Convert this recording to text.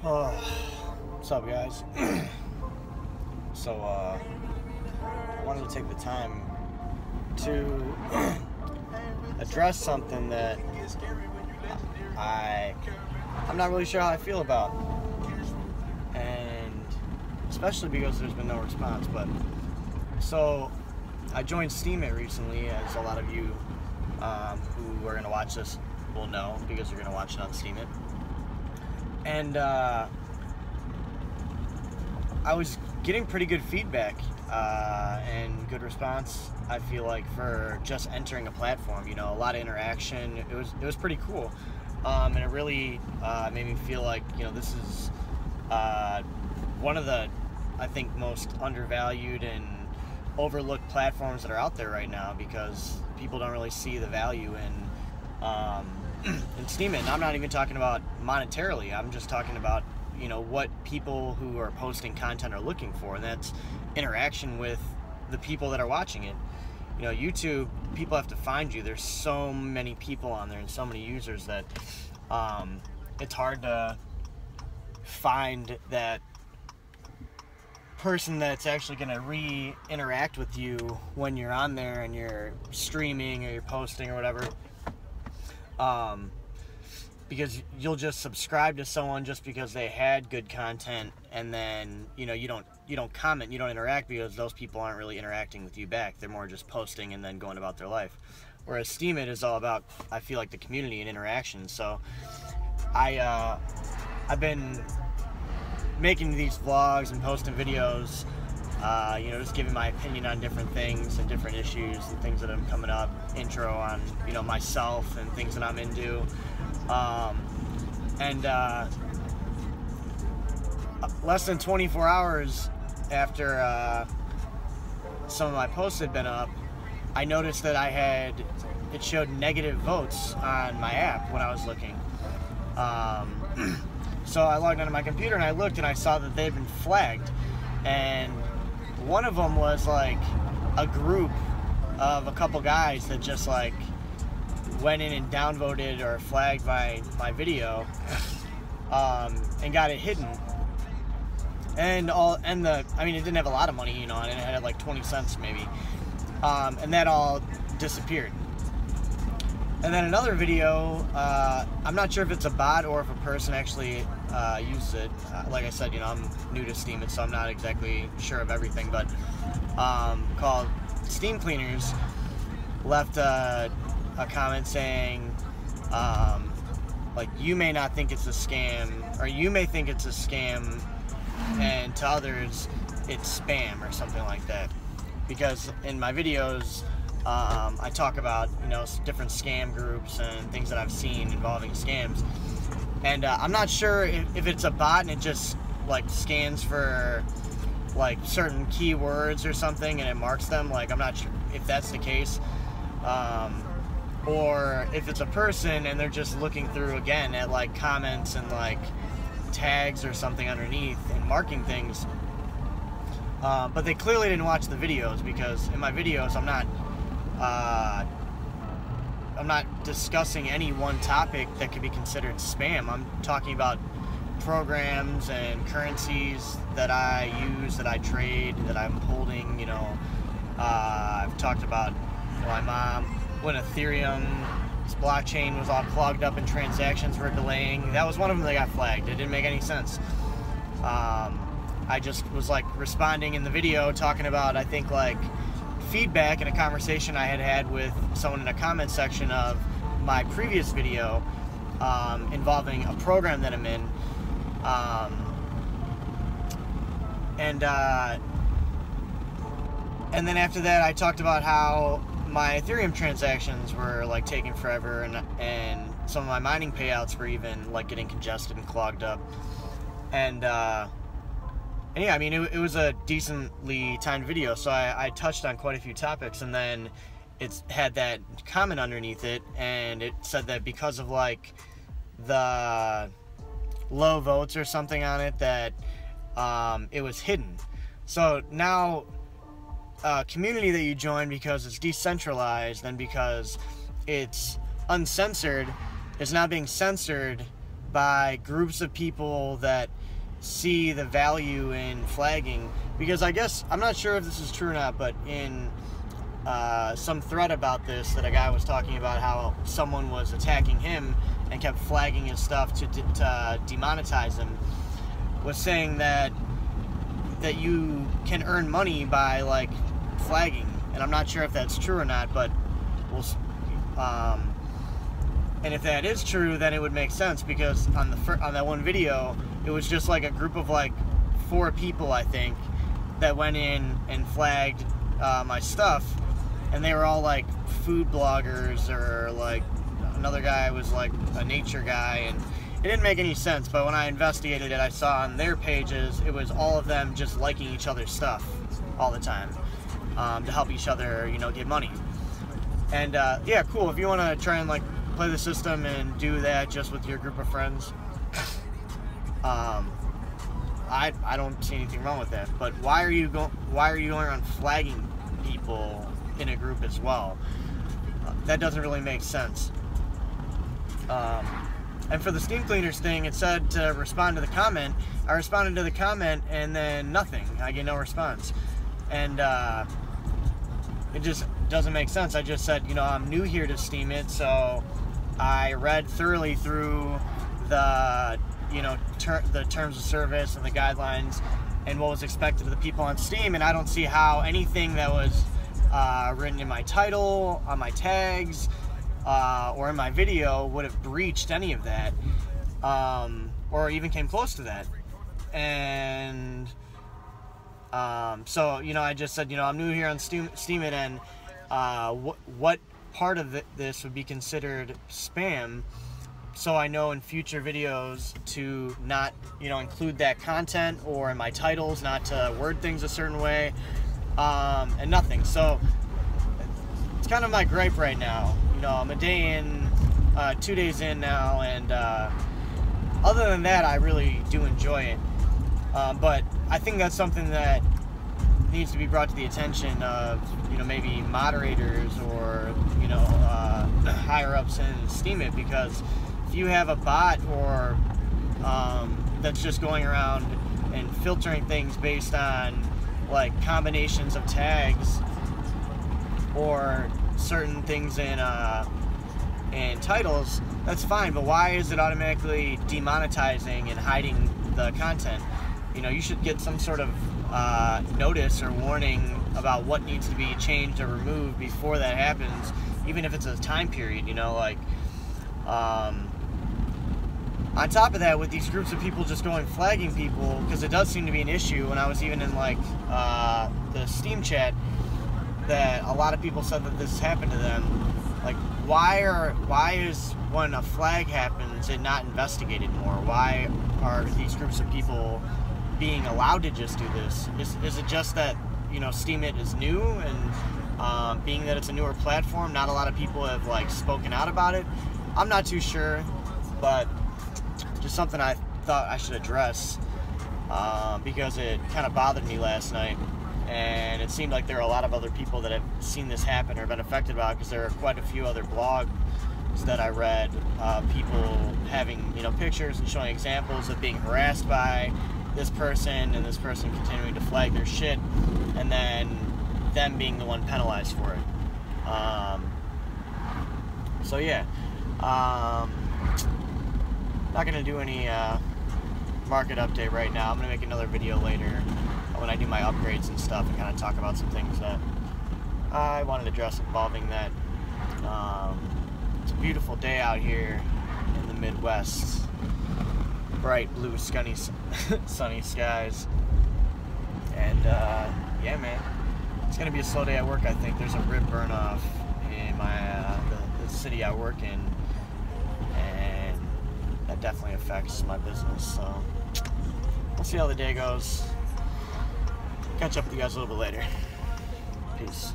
Oh, what's up, guys? I wanted to take the time to address something that I'm not really sure how I feel about, and especially because there's been no response. But so I joined Steemit recently, as a lot of you who are going to watch this will know, because you're going to watch it on Steemit. And I was getting pretty good feedback and good response, I feel like, for just entering a platform. You know, a lot of interaction. It was pretty cool, and it really made me feel like, you know, this is one of the, I think, most undervalued and overlooked platforms that are out there right now, because people don't really see the value in Steemit. And I'm not even talking about monetarily. I'm just talking about, you know, what people who are posting content are looking for, and that's interaction with the people that are watching it. You know, YouTube, people have to find you. There's so many people on there and so many users that it's hard to find that person that's actually going to interact with you when you're on there and you're streaming or you're posting or whatever. Because you'll just subscribe to someone just because they had good content, and then, you know, you don't comment, you don't interact, because those people aren't really interacting with you back. They're more just posting and then going about their life. Whereas Steemit is all about, I feel like, the community and interaction. So I've been making these vlogs and posting videos, you know, just giving my opinion on different things and different issues and things that are coming up, intro on, you know, myself and things that I'm into. Less than 24 hours after some of my posts had been up, I noticed that it showed negative votes on my app when I was looking. So I logged onto my computer and I looked, and I saw that they'd been flagged. And one of them was like a group of a couple guys that just like went in and downvoted or flagged my video, and got it hidden. And I mean, it didn't have a lot of money, you know, and it had like 20 cents maybe. And that all disappeared. And then another video, I'm not sure if it's a bot or if a person actually used it. Like I said, you know, I'm new to Steemit, so I'm not exactly sure of everything, but called Steam Cleaners left a comment saying, like, you may not think it's a scam, or you may think it's a scam, and to others it's spam or something like that. Because in my videos, I talk about, you know, different scam groups and things that I've seen involving scams. And I'm not sure if it's a bot and it just like scans for like certain keywords or something and it marks them. Like, I'm not sure if that's the case. Or if it's a person and they're just looking through again at like comments and like tags or something underneath and marking things. But they clearly didn't watch the videos, because in my videos I'm not discussing any one topic that could be considered spam. I'm talking about programs and currencies that I use, that I trade, that I'm holding. You know, I've talked about my mom when Ethereum's blockchain was all clogged up and transactions were delaying. That was one of them that got flagged. It didn't make any sense. I just was like responding in the video, talking about, I think, like feedback in a conversation I had with someone in a comment section of my previous video, involving a program that I'm in. And then after that, I talked about how my Ethereum transactions were like taking forever, and some of my mining payouts were even like getting congested and clogged up. And yeah, I mean, it was a decently timed video, so I touched on quite a few topics, and then it had that comment underneath it, and it said that because of like the low votes or something on it, that it was hidden. So now community that you join, because it's decentralized and because it's uncensored, is now being censored by groups of people that see the value in flagging, because I guess, I'm not sure if this is true or not, but in some thread about this, that a guy was talking about how someone was attacking him and kept flagging his stuff to demonetize him, was saying that you can earn money by like flagging, and I'm not sure if that's true or not, but we'll and if that is true, then it would make sense, because on that one video, it was just like a group of like 4 people, I think, that went in and flagged my stuff, and they were all like food bloggers, or like another guy was like a nature guy, and it didn't make any sense. But when I investigated it, I saw on their pages it was all of them just liking each other's stuff all the time, to help each other, you know, get money. And yeah, cool. If you want to try and like play the system and do that just with your group of friends, I don't see anything wrong with that. But why are you going around flagging people in a group as well? That doesn't really make sense. And for the Steam Cleaners thing, it said to respond to the comment. I responded to the comment, and then nothing. I get no response. And it just doesn't make sense. I just said, you know, I'm new here to Steemit, so I read thoroughly through the, you know, the terms of service and the guidelines and what was expected of the people on Steam, and I don't see how anything that was written in my title, on my tags, or in my video would have breached any of that, or even came close to that. And so, you know, I just said, you know, I'm new here on Steemit, and what part of this would be considered spam, so I know in future videos to not, you know, include that content, or in my titles not to word things a certain way, and nothing. So it's kind of my gripe right now. You know, I'm a day in, 2 days in now, and other than that, I really do enjoy it. But I think that's something that needs to be brought to the attention of, you know, maybe moderators, or, you know, higher ups in Steemit, because if you have a bot, or that's just going around and filtering things based on like combinations of tags or certain things in titles, that's fine. But why is it automatically demonetizing and hiding the content? You know, you should get some sort of notice or warning about what needs to be changed or removed before that happens, even if it's a time period, you know, like, on top of that, with these groups of people just going flagging people, because it does seem to be an issue. When I was even in like the Steam chat, that a lot of people said that this happened to them. Like, why is when a flag happens it not investigated more? Why are these groups of people being allowed to just do this? Is it just that, you know, Steemit is new, and being that it's a newer platform, not a lot of people have like spoken out about it? I'm not too sure, but just something I thought I should address, because it kind of bothered me last night, and it seemed like there are a lot of other people that have seen this happen or been affected by it, because there are quite a few other blogs that I read, people having, you know, pictures and showing examples of being harassed by this person, and this person continuing to flag their shit, and then them being the one penalized for it. So yeah, not gonna do any market update right now. I'm gonna make another video later when I do my upgrades and stuff, and kind of talk about some things that I wanted to address involving that. It's a beautiful day out here in the Midwest. Bright blue, sunny skies, and yeah, man, it's gonna be a slow day at work. I think there's a rib burn off in my the city I work in, and that definitely affects my business. So we'll see how the day goes. Catch up with you guys a little bit later. Peace.